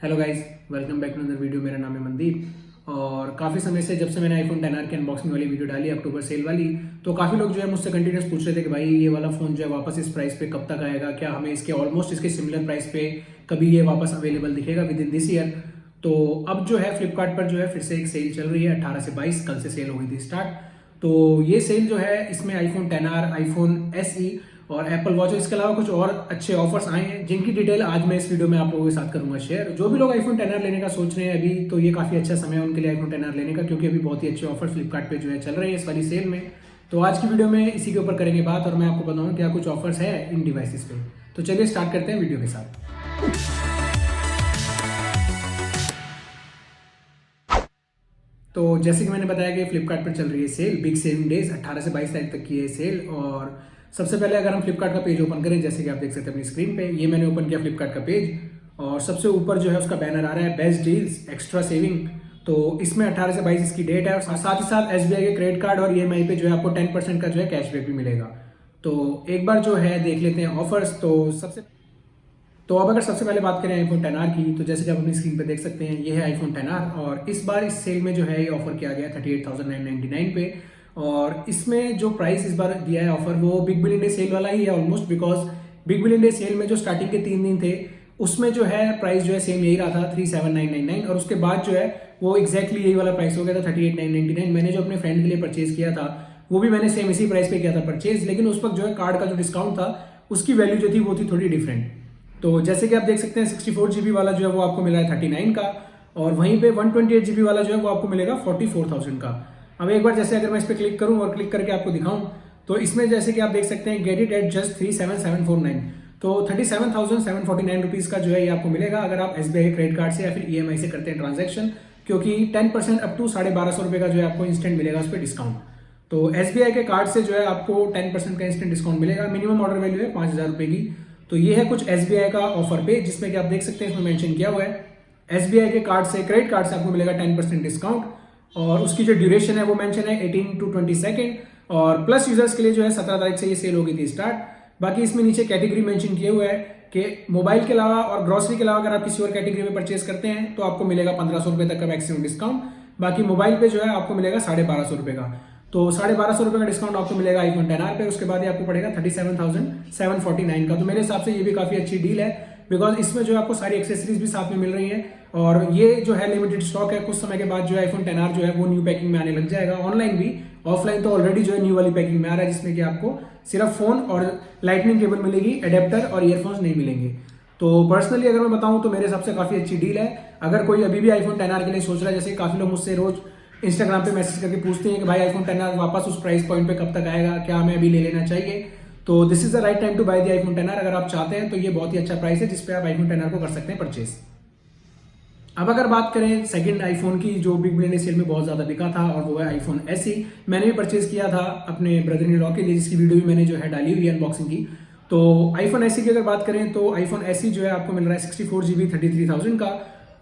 Hello guys, welcome back to another video. मेरा नाम है मनदीप और काफ़ी समय से जब से मैंने आईफोन 10R की अनबॉक्सिंग वाली वीडियो डाली अक्टूबर सेल वाली, तो काफ़ी लोग जो है मुझसे कंटिन्यूस पूछ रहे थे कि भाई ये वाला फ़ोन जो है वापस इस प्राइस पे कब तक आएगा, क्या हमें इसके ऑलमोस्ट इसके सिमिलर प्राइस पे कभी ये वापस अवेलेबल दिखेगा विद इन दिस ईयर। तो अब जो है फ्लिपकार्ट पर जो है फिर से एक सेल चल रही है 18 से 22, कल से सेल हो गई थी स्टार्ट। तो ये सेल जो है इसमें आईफोन 10R, आईफोन SE और एप्पल वॉच, इसके अलावा कुछ और अच्छे ऑफर्स आए हैं जिनकी डिटेल आज मैं इस वीडियो में आप लोगों के साथ करूंगा शेयर। जो भी लोग आईफोन 10R लेने का सोच रहे हैं अभी, तो ये काफ़ी अच्छा समय है उनके लिए आईफोन 10R लेने का, क्योंकि अभी बहुत ही अच्छे ऑफर फ्लिपकार्ट पे जो है चल रहे हैं इस वाली सेल में। तो आज की वीडियो में इसी के ऊपर करेंगे बात और मैं आपको बताऊँ क्या कुछ ऑफर्स है इन डिवाइसेस पे। तो चलिए स्टार्ट करते हैं वीडियो के साथ। तो जैसे कि मैंने बताया कि फ्लिपकार्ट पर चल रही है सेल, बिग सेविंग डेज 18 से 22 तारीख तक की है सेल। और सबसे पहले अगर हम फ्लिपकार्ट का पेज ओपन करें, जैसे कि आप देख सकते हैं अपनी स्क्रीन पे, ये मैंने ओपन किया फ्लिपकार्ट का पेज और सबसे ऊपर जो है उसका बैनर आ रहा है बेस्ट डील्स एक्स्ट्रा सेविंग। तो इसमें 18 से 22 इसकी डेट है और साथ ही साथ SBI के क्रेडिट कार्ड और EMI पे जो है आपको 10% का जो है कैशबैक भी मिलेगा। तो एक बार जो है देख लेते हैं ऑफर्स। तो अब अगर सबसे पहले बात करें आईफोन 10R की, तो जैसे कि आप अपनी स्क्रीन पे देख सकते हैं ये है आईफोन 10R और इस बार इस सेल में जो है ये ऑफर किया गया 38,999 पे। और इसमें जो प्राइस इस बार दिया है ऑफर वो बिग बिलियन डे सेल वाला ही है almost, because big billion day sale में जो स्टार्टिंग के 3 दिन थे उसमें जो है प्राइस जो है सेम यही रहा था 37,999 और उसके बाद जो है वो एक्जैक्टली यही वाला प्राइस हो गया था 38,999। मैंने जो अपने फ्रेंड के लिए परचेज किया था वो भी मैंने सेम इसी प्राइस पे किया था परचेज, लेकिन उस वक्त जो है कार्ड का जो डिस्काउंट था उसकी वैल्यू जो थी वो थी थोड़ी डिफरेंट। तो जैसे कि आप देख सकते हैं 64 GB वाला जो है वो आपको मिला है 39 का और वहीं पे 128 GB वाला जो है वो आपको मिलेगा 44,000 का। अब एक बार जैसे अगर मैं इस पर क्लिक करूं और क्लिक करके आपको दिखाऊं, तो इसमें जैसे कि आप देख सकते हैं गेट इट एट जस्ट 37,749, तो 37,749 रुपीज़ का जो है ये आपको मिलेगा अगर आप SBI क्रेडिट कार्ड से या फिर EMI से करते हैं ट्रांजेक्शन, क्योंकि 10% अप टू 1250 रुपये का जो है आपको इंस्टेंट मिलेगा उस पर डिस्काउंट। तो SBI के कार्ड से जो है आपको 10% का इंस्टेंट डिस्काउंट मिलेगा। मिनिमम ऑर्डर वैल्यू है 5,000 रुपये की। तो ये है कुछ SBI का ऑफर पे, जिसमें कि आप देख सकते हैं इसमें मेंशन किया हुआ है SBI के कार्ड से, क्रेडिट कार्ड से आपको मिलेगा 10% डिस्काउंट और उसकी जो ड्यूरेशन है वो मेंशन है 18 to 20 सेकेंड और प्लस यूजर्स के लिए जो है 17 तारीख से ये सेल हो गई थी स्टार्ट। बाकी इसमें नीचे कैटेगरी मेंशन किए हुए है कि मोबाइल के अलावा और ग्रोसरी के अलावा अगर आप किसी और कैटेगरी में परचेज करते हैं तो आपको मिलेगा 1,500 रुपये तक का मैक्सिमम डिस्काउंट। बाकी मोबाइल पे जो है आपको मिलेगा 1,250 रुपये का। तो 1,250 रुपये का डिस्काउंट आपको मिलेगा आईफोन 10R पे। उसके बाद ये आपको पड़ेगा 37,749 का। तो मेरे हिसाब से ये भी काफी अच्छी डील है, बिकॉज इसमें जो आपको सारी एक्सेसरीज भी साथ में मिल रही है और ये जो है लिमिटेड स्टॉक है। कुछ समय के बाद जो है आईफोन 10R जो है वो न्यू पैकिंग में आने लग जाएगा, ऑनलाइन भी, ऑफलाइन तो ऑलरेडी जो है न्यू वाली पैकिंग में आ रहा है, जिसमें कि आपको सिर्फ फोन और लाइटनिंग केबल मिलेगी, एडेप्टर और ईयरफोन्स नहीं मिलेंगे। तो पर्सनली अगर मैं बताऊं तो मेरे हिसाब से काफी अच्छी डील है। अगर कोई अभी भी आईफोन 10R के लिए सोच रहा है, जैसे काफी लोग मुझसे रोज इंस्टाग्राम पे मैसेज करके पूछते हैं कि भाई आईफोन 10R वापस उस प्राइस पॉइंट पे कब तक आएगा, क्या हमें अभी ले लेना चाहिए, तो this is the right time to buy the iPhone 10R। अगर आप चाहते हैं तो ये बहुत ही अच्छा प्राइस है जिसपे आप आईफोन 10R को कर सकते हैं परचेज। अब अगर बात करें सेकंड आईफोन की, जो बिग बिलियन डे सेल में बहुत ज्यादा बिका था, और वो है आईफोन SE। मैंने भी परचेज किया था अपने ब्रदर इन लॉ के लिए, जिसकी वीडियो भी मैंने जो है डाली हुई है अनबॉक्सिंग की। तो आईफोन SE की अगर बात करें तो आईफोन SE जो है आपको मिल रहा है 64 GB 33,000 का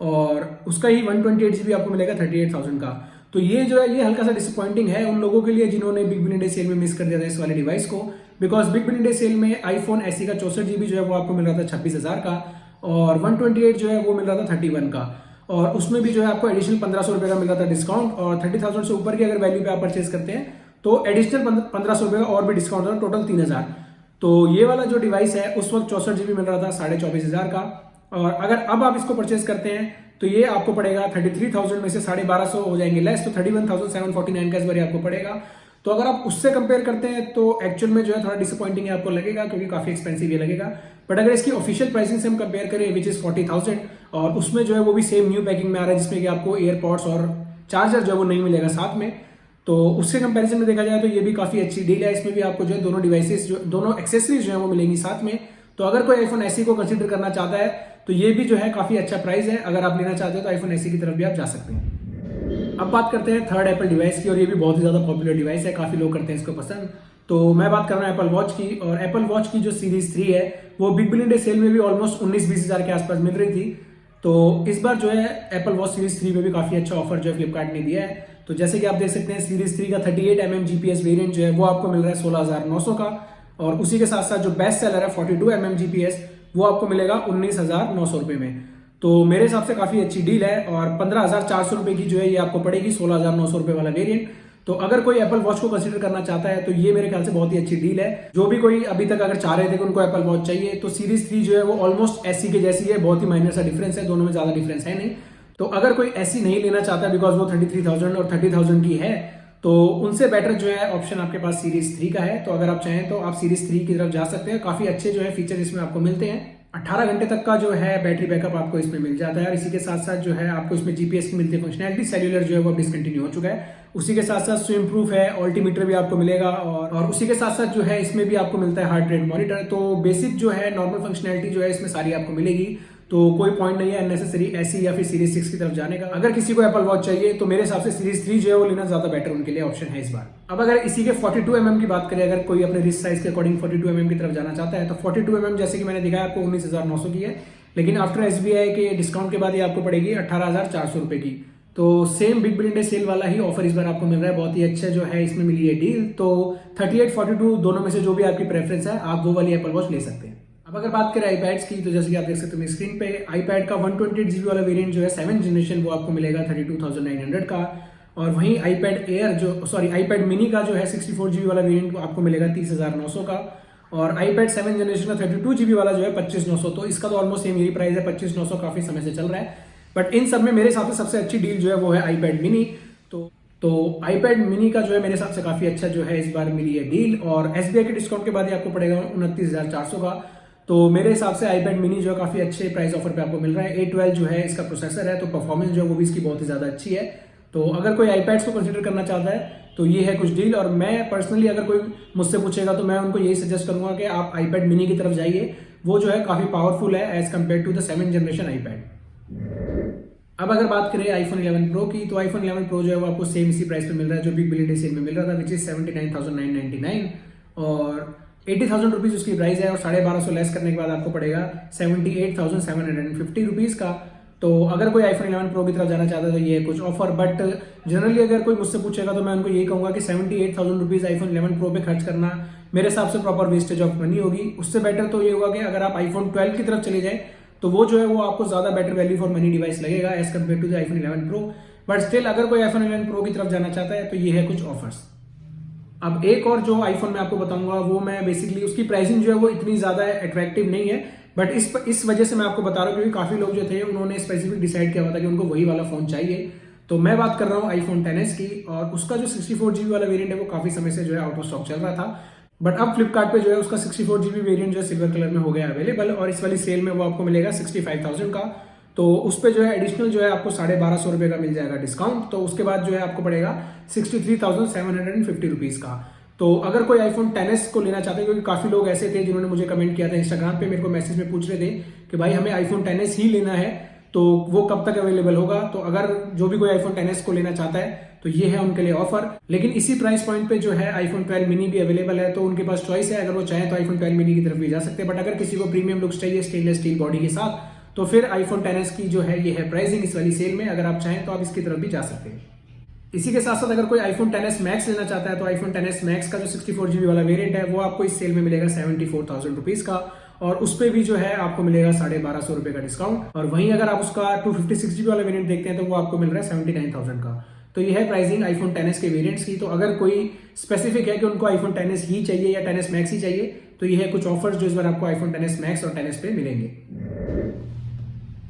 और उसका ही 128 GB आपको मिलेगा 38,000 का। तो ये जो है ये हल्का सा डिसअपॉइंटिंग है उन लोगों के लिए जिन्होंने बिग बिलियन डे सेल में मिस कर दिया था इस वाले डिवाइस को, because big billion day sale में आईफोन SE का 64 GB जो है वो आपको मिल रहा था 26,000 का और 128 जो है वो मिल रहा था 31 का और उसमें भी जो है आपको एडिशनल 1,500 रुपये का मिल रहा था डिस्काउंट और 30,000 से ऊपर की अगर वैल्यू पे आप परचेज करते हैं तो एडिशनल 1,500 रुपये का और भी डिस्काउंट था, टोटल 3,000। तो ये वाला जो डिवाइस है उस वक्त 64 GB मिल रहा था 24,500 का और अगर अब आप इसको परचेज करते हैं तो ये आपको पड़ेगा 33,000 में से 1,250 हो जाएंगे लेस, तो 31,749 का इस बार आपको पड़ेगा। तो अगर आप उससे कंपेयर करते हैं तो एक्चुअल में जो है थोड़ा डिसअपॉइंटिंग है आपको लगेगा, क्योंकि काफी एक्सपेंसिव ये लगेगा। बट अगर इसकी ऑफिशियल प्राइसिंग से हम कंपेयर करें विच इज 40,000 और उसमें जो है वो भी सेम न्यू पैकिंग में आ रहा है, जिसमें कि आपको एयरपॉड्स और चार्जर जो है वो नहीं मिलेगा साथ में, तो उससे कंपैरिजन में देखा जाए तो ये भी काफी अच्छी डील है। इसमें भी आपको जो है दोनों डिवाइसेस जो दोनों एक्सेसरीज जो है वो मिलेंगी साथ में। तो अगर कोई आईफोन SE को कंसीडर करना चाहता है तो ये भी जो है काफी अच्छा प्राइस है। अगर आप लेना चाहते हो तो आईफोन SE की तरफ भी आप जा सकते हैं। अब बात करते हैं थर्ड एप्पल डिवाइस की और ये भी बहुत ही ज्यादा पॉपुलर डिवाइस है, काफी लोग करते हैं इसको पसंद। तो मैं बात कर रहा हूँ एप्पल वॉच की और एप्पल वॉच की जो सीरीज 3 है वो बिग बिलियन डे सेल में भी ऑलमोस्ट 19-20 हजार के आसपास मिल रही थी। तो इस बार जो है एप्पल वॉच सीरीज 3 में भी काफी अच्छा ऑफर जो है फ्लिपकार्ट ने दिया है। तो जैसे कि आप देख सकते हैं सीरीज 3 का 38mm GPS वेरिएंट जो है वो आपको मिल रहा है 16,900 का और उसी के साथ साथ जो बेस्ट सेलर है 42mm GPS वो आपको मिलेगा 19,900 रुपये में। तो मेरे हिसाब से काफ़ी अच्छी डील है और 15,400 रुपये की जो है ये आपको पड़ेगी 16,900 रुपये वाला वेरिएंट। तो अगर कोई एप्पल वॉच को कंसीडर करना चाहता है तो ये मेरे ख्याल से बहुत ही अच्छी डील है। जो भी कोई अभी तक अगर चाह रहे थे कि उनको एप्पल वॉच चाहिए तो सीरीज 3 जो है वो ऑलमोस्ट एससी के जैसी है, बहुत ही माइनर सा डिफरेंस है, दोनों में ज्यादा डिफरेंस है नहीं। तो अगर कोई एससी नहीं लेना चाहता बिकॉज वो 33,000 और 30,000 की है तो उनसे बेटर जो है ऑप्शन आपके पास सीरीज 3 का है। तो अगर आप चाहें तो आप सीरीज 3 की तरफ जा सकते हैं। काफी अच्छे जो है फीचर इसमें आपको मिलते हैं। 18 घंटे तक का जो है बैटरी बैकअप आपको इसमें मिल जाता है और इसी के साथ साथ जो है आपको इसमें जीपीएस की मिलती है फंक्शनैलिटी। सेल्यूलर जो है वो डिसकंटिन्यू हो चुका है। उसी के साथ साथ स्विम प्रूफ है, ऑल्टीमीटर भी आपको मिलेगा और उसी के साथ साथ जो है इसमें भी आपको मिलता है हार्ट रेट मॉनिटर। तो बेसिक जो है नॉर्मल फंक्शनैलिटी जो है इसमें सारी आपको मिलेगी। तो कोई पॉइंट नहीं है अननेसेसरी एससी या फिर सीरीज 6 की तरफ जाने का। अगर किसी को एप्पल वॉच चाहिए तो मेरे हिसाब से सीरीज 3 जो है वो लेना ज्यादा बेटर उनके लिए ऑप्शन है इस बार। अब अगर इसी के 42 mm की बात करें, अगर कोई अपने रिस्ट साइज के अकॉर्डिंग 42 mm की तरफ जाना चाहता है तो 42 mm जैसे कि मैंने दिखाया आपको 19,900 की है, लेकिन आफ्टर एसबीआई के डिस्काउंट के बाद ये आपको पड़ेगी 18,400 रुपए की। तो same big billion day sale वाला ही ऑफर इस बार आपको मिल रहा है। बहुत ही अच्छा जो है इसमें मिली है डील। तो 38, 42 दोनों में से जो भी आपकी प्रेफरेंस है आप वो वाली एप्पल वॉच ले सकते हैं। अब अगर बात करें आईपैड्स की तो जैसे कि आप देख सकते हैं स्क्रीन पे आईपैड का 128GB वाला वेरिएंट जो है 7th जनरेशन वो आपको मिलेगा 32,900 का। और वहीं आईपैड एयर आईपैड मिनी का जो है 64GB वाला वेरिएंट आपको मिलेगा 30,900 का। और आईपैड 7th जनरेशन का 32GB वाला जो है 25,900। तो इसका तो ऑलमोस्ट सेम यही प्राइस है, 25,900 काफी समय से चल रहा है। बट इन सब में मेरे हिसाब से सबसे अच्छी डील जो है वो है आईपैड मिनी। तो आईपैड मिनी का जो है मेरे हिसाब से काफी अच्छा जो है इस बार मिली है डील और एसबीआई के डिस्काउंट के बाद ये आपको पड़ेगा 29,400 का। तो मेरे हिसाब से आईपैड मिनी जो है काफी अच्छे प्राइस ऑफर पे आपको मिल रहा है। A12 जो है इसका प्रोसेसर है तो परफॉर्मेंस जो है वो भी इसकी बहुत ही ज्यादा अच्छी है। तो अगर कोई आईपैड्स को कंसीडर करना चाहता है तो ये है कुछ डील। और मैं पर्सनली अगर कोई मुझसे पूछेगा तो मैं उनको यही सजेस्ट करूंगा कि आप आईपैड मिनी की तरफ जाइए। वो जो है काफी पावरफुल है as compare to the 7th generation iPad. अब अगर बात करें आईफोन 11 प्रो की तो आईफोन 11 प्रो जो है वो आपको सेम इसी प्राइस पे मिल रहा है जो बिग बिलियन डे सेल में मिल रहा था, विच इज 79,999 और 80,000 रुपीज उसकी प्राइस है और 1,250 लेस करने के बाद आपको पड़ेगा 78,750 रुपीज का। तो अगर कोई आईफोन 11 प्रो की तरफ जाना चाहता है तो ये है कुछ ऑफर। बट जनरली अगर कोई मुझसे पूछेगा तो मैं उनको यही कहूंगा कि 78,000 रुपीज आईफोन 11 प्रो पे खर्च करना मेरे हिसाब से प्रॉपर वेस्टेज ऑफ मनी होगी। उससे बेटर तो ये होगा कि अगर आप आईफोन 12 की तरफ चले जाए तो वो जो है वो आपको ज्यादा better value for money device लगेगा as compare to the iPhone 11 pro. But still अगर कोई आईफोन 11 प्रो की तरफ जाना चाहता है तो ये है कुछ ऑफर्स। अब एक और जो आईफोन मैं आपको बताऊंगा वो मैं बेसिकली उसकी प्राइसिंग जो है वो इतनी ज्यादा अट्रैक्टिव नहीं है। बट इस वजह से मैं आपको बता रहा हूँ क्योंकि काफी लोग जो थे उन्होंने स्पेसिफिक डिसाइड किया हुआ था कि उनको वही वाला फोन चाहिए। तो मैं बात कर रहा हूँ आईफोन 10s की और उसका जो 64GB वाला वेरिएंट है वो काफी समय से जो है आउट ऑफ स्टॉक चल रहा था। बट अब फ्लिपकार्ट पे जो है उसका 64GB वेरिएंट जो है सिल्वर कलर में हो गया अवेलेबल और इस वाली सेल में वो आपको मिलेगा 65,000 का। तो उस पे जो है एडिशनल जो है आपको 1,250 रुपए का मिल जाएगा डिस्काउंट। तो उसके बाद जो है आपको पड़ेगा 63,750 रुपीज का। तो अगर कोई आईफोन 10s को लेना चाहते हैं क्योंकि काफी लोग ऐसे थे जिन्होंने मुझे कमेंट किया था इंस्टाग्राम पे, मेरे को मैसेज में पूछ रहे थे कि भाई हमें आईफोन 10s ही लेना है तो वो कब तक अवेलेबल होगा। तो अगर जो भी कोई आईफोन 10s को लेना चाहता है तो ये है उनके लिए ऑफर। लेकिन इसी प्राइस पॉइंट पे जो है आईफोन 12 मिनी भी अवेलेबल है तो उनके पास चॉइस है। अगर वो चाहे तो आईफोन 12 मिनी की तरफ भी जा सकते हैं। बट अगर किसी को प्रीमियम लुक्स चाहिए स्टेनलेस स्टील बॉडी के साथ तो फिर आईफोन 10s की जो है ये है प्राइसिंग इस वाली सेल में। अगर आप चाहें तो आप इसकी तरफ भी जा सकते हैं। इसी के साथ साथ अगर कोई आईफोन 10s मैक्स लेना चाहता है तो आईफोन 10s मैक्स का जो 64GB वाला वेरिएंट है वो आपको इस सेल में मिलेगा 74,000 रुपीज का और उस पे भी जो है आपको मिलेगा 1,250 रुपए का डिस्काउंट। और वहीं अगर आप उसका 256GB वाला वेरिएंट देखते हैं तो वो आपको मिल रहा है 79,000 का। तो ये है प्राइसिंग आईफोन 10s के वेरिएंट्स की। तो अगर कोई स्पेसिफिक है कि उनको आईफोन 10s ही चाहिए या 10s मैक्स ही चाहिए तो ये है कुछ ऑफर्स जो इस बार आपको आईफोन 10s मैक्स और 10s पे मिलेंगे।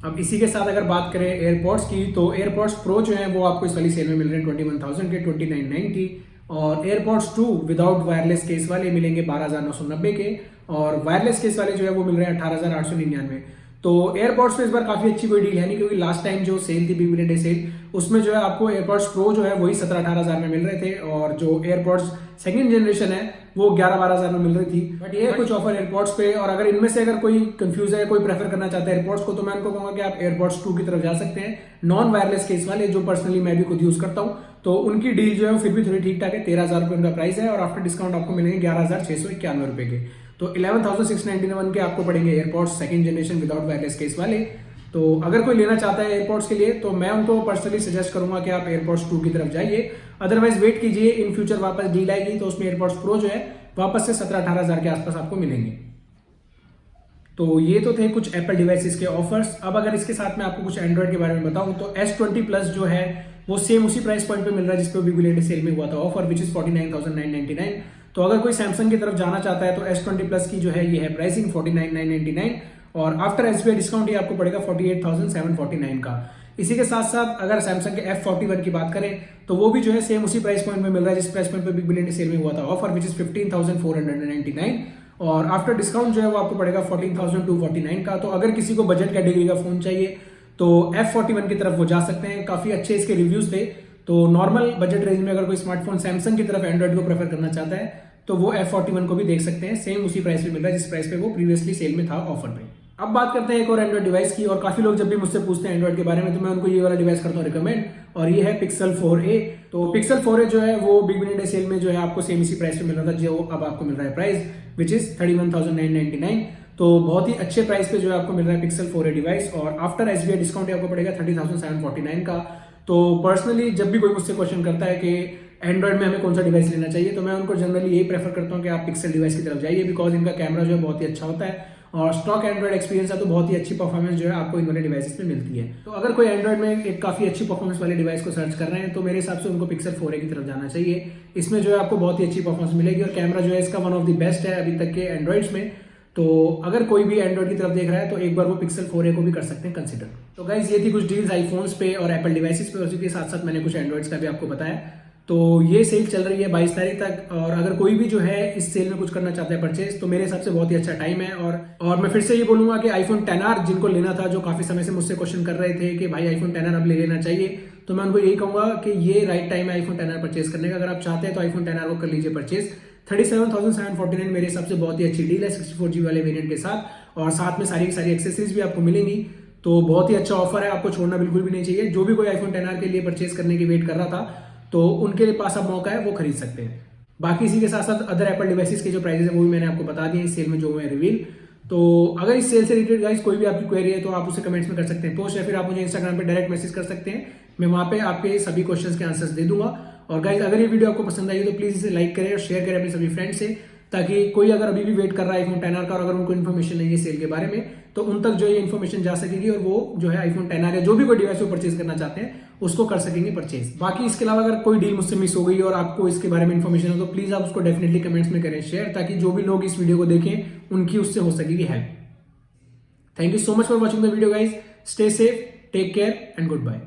अब इसी के साथ अगर बात करें एयरपॉड्स की तो एयरपॉड्स प्रो जो है वो आपको इस वाली सेल में मिल रहे हैं 21,000 के 29,990 और एयरपॉड्स 2 विदाउट वायरलेस केस वाले मिलेंगे 12,990 के और वायरलेस केस वाले जो है वो मिल रहे हैं 18,899। तो एयरपॉड्स पे इस बार काफी अच्छी कोई डील है नहीं क्योंकि लास्ट टाइम जो सेल थी बिग बिलियन डे सेल उसमें जो है आपको एयरपॉड्स प्रो जो है वही 17-18 में मिल रहे थे और जो एयरपॉड्स सेकंड जनरेशन है वो 11-12 में मिल रही थी। बट ये है कुछ ऑफर एयरपॉड्स पे। और अगर इनमें से अगर कोई कंफ्यूज है, कोई प्रेफर करना चाहता है एयरपॉड्स को तो मैं उनको कहूंगा कि आप एयरपॉड्स 2 की तरफ जा सकते हैं नॉन वायरलेस केस वाले, जो पर्सनली मैं भी खुद यूज करता हूँ। तो उनकी डील जो है फिर भी थोड़ी ठीक ठाक है, 13,000 रुपए उनका प्राइस है और आफ्टर डिस्काउंट आपको मिलेंगे 11,691 रुपए के। तो 11,691 के आपको पड़ेंगे AirPods second generation without wireless case वाले। तो अगर कोई लेना चाहता है एयरपॉड्स के लिए तो मैं उनको पर्सनली सजेस्ट करूंगा कि आप एयरपॉड्स 2 की तरफ जाइए। अदरवाइज वेट कीजिए, इन फ्यूचर वापस डील आएगी तो उसमें एयरपॉड्स प्रो जो है वापस से 17-18 हजार के आसपास आपको मिलेंगे। तो ये तो थे कुछ एप्पल डिवाइसेस के ऑफर्स। अब अगर इसके साथ में आपको कुछ एंड्रॉइड के बारे में बताऊं तो S20 प्लस जो है वो सेम उसी प्राइस पॉइंट पे मिल रहा है जिसपे बिग बिलियन डे सेल में हुआ था ऑफर, विच इज 49,999। तो अगर कोई सैमसंग की तरफ जाना चाहता है तो S20 प्लस की जो है ये है प्राइसिंग 49,999 और आफ्टर SBI डिस्काउंट ये आपको पड़ेगा 48,749 का। इसी के साथ साथ अगर सैमसंग के F41 की बात करें तो वो भी जो है सेम उसी प्राइस पॉइंट में मिल रहा है जिस प्राइस पॉइंट पे बिग बिलियन डे सेल में हुआ था ऑफर, विच इज 15,499 और आफ्टर डिस्काउंट जो है वो आपको पड़ेगा 14,249 का। तो अगर किसी को बजट कैटेगरी का फोन चाहिए तो F41 की तरफ वो जा सकते हैं, काफी अच्छे इसके रिव्यूज थे। तो नॉर्मल बजट रेंज में अगर कोई स्मार्टफोन सैमसंग की तरफ एंड्रॉइड को प्रेफर करना चाहता है तो वो F41 को भी देख सकते हैं, सेम उसी प्राइस पे मिल रहा है जिस प्राइस पे वो प्रीवियसली सेल में था ऑफर पे। अब बात करते हैं एक और एंड्रॉइड डिवाइस की, और काफी लोग जब भी मुझसे पूछते हैं एंड्रॉइड के बारे में तो मैं उनको ये वाला डिवाइस करता हूँ रिकमेंड, और ये है Pixel 4a। तो Pixel 4a जो है वो बिग बिलियन डे सेल में जो है आपको सेम इसी प्राइस पे मिल रहा था जो अब आपको मिल रहा है प्राइस, विच इज 31,999। तो बहुत ही अच्छे प्राइस पे जो है आपको मिल रहा है Pixel 4a डिवाइस, और आफ्टर SBI डिस्काउंट आपको पड़ेगा 30,749 का। तो पर्सनली जब भी कोई मुझसे क्वेश्चन करता है कि एंड्रॉइड में हमें कौन सा डिवाइस लेना चाहिए तो मैं उनको जनरली यही प्रेफर करता हूँ कि आप पिक्सल डिवाइस की तरफ जाइए, बिकॉज इनका कैमरा जो है बहुत ही अच्छा होता है और स्टॉक एंड्रॉइड एक्सपीरियंस है तो बहुत ही अच्छी परफॉर्मेंस जो है आपको इन वाले डिवाइसेस में मिलती है। तो अगर कोई एंड्रॉइड में एक काफी अच्छी परफॉर्मेंस वाले डिवाइस को सर्च कर रहे हैं तो मेरे हिसाब से उनको Pixel 4a की तरफ जाना चाहिए। इसमें जो है आपको बहुत ही अच्छी परफॉर्मेंस मिलेगी और कैमरा जो है इसका वन ऑफ द बेस्ट है अभी तक के एंड्रॉइड्स में। तो अगर कोई भी एंड्रॉइड की तरफ देख रहा है तो एक बार वो Pixel 4a को भी कर सकते हैं कंसिडर। तो गाइज ये थी कुछ डील्स आईफोन्स पे और एप्पल डिवाइसेस पे, उसी के साथ साथ मैंने कुछ एंड्रॉइड्स का भी आपको बताया। तो ये सेल चल रही है 22 तारीख तक, और अगर कोई भी जो है इस सेल में कुछ करना चाहता है परचेज तो मेरे हिसाब से बहुत ही अच्छा टाइम है। और मैं फिर से ये बोलूंगा कि iPhone XR जिनको लेना था, जो काफी समय से मुझसे क्वेश्चन कर रहे थे कि भाई iPhone XR अब ले लेना चाहिए, तो मैं उनको यही कहूंगा कि ये राइट टाइम है iPhone XR परचेज करने का। अगर आप चाहते हैं तो iPhone XR को कर लीजिए परचेज। 37,749 मेरे हिसाब से बहुत ही अच्छी डील है 64GB वाले वेरिएंट के साथ, और साथ में सारी की सारी एक्सेसरीज भी आपको मिलेंगी। तो बहुत ही अच्छा ऑफर है, आपको छोड़ना बिल्कुल भी नहीं चाहिए। जो भी कोई iPhone XR के लिए परचेज करने की वेट कर रहा था तो उनके पास अब मौका है, वो खरीद सकते हैं। बाकी इसी के साथ साथ अदर एप्पल डिवाइसेस के जो प्राइसेस है वो भी मैंने आपको बता दिए इस सेल में जो हुए रिवील। तो अगर इस सेल से रिलेटेड गाइस कोई भी आपकी क्वेरी है तो आप उसे कमेंट्स में कर सकते हैं पोस्ट, या फिर आप मुझे इंस्टाग्राम पे डायरेक्ट मैसेज कर सकते हैं। मैं वहां पे आपके सभी क्वेश्चंस के आंसर्स दे दूंगा। और गाइस अगर ये वीडियो आपको पसंद आई तो प्लीज इसे लाइक करें और शेयर करें अपने सभी फ्रेंड्स से, ताकि कोई अगर अभी भी वेट कर रहा है iPhone XR का और अगर उनको इन्फॉर्मेशन नहीं है सेल के बारे में तो उन तक जो ये इन्फॉर्मेशन जा सकेगी और वो जो है iPhone XR या जो भी कोई डिवाइस वो परचेज करना चाहते हैं उसको कर सकेंगे परचेज। बाकी इसके अलावा अगर कोई डील मुझसे मिस हो गई और आपको इसके बारे में इन्फॉर्मेशन हो तो प्लीज आप उसको डेफिनेटली कमेंट्स में करें शेयर, ताकि जो भी लोग इस वीडियो को देखें उनकी उससे हो सकेगी help. Thank you so much for watching the video guys. Stay safe, take care and good bye.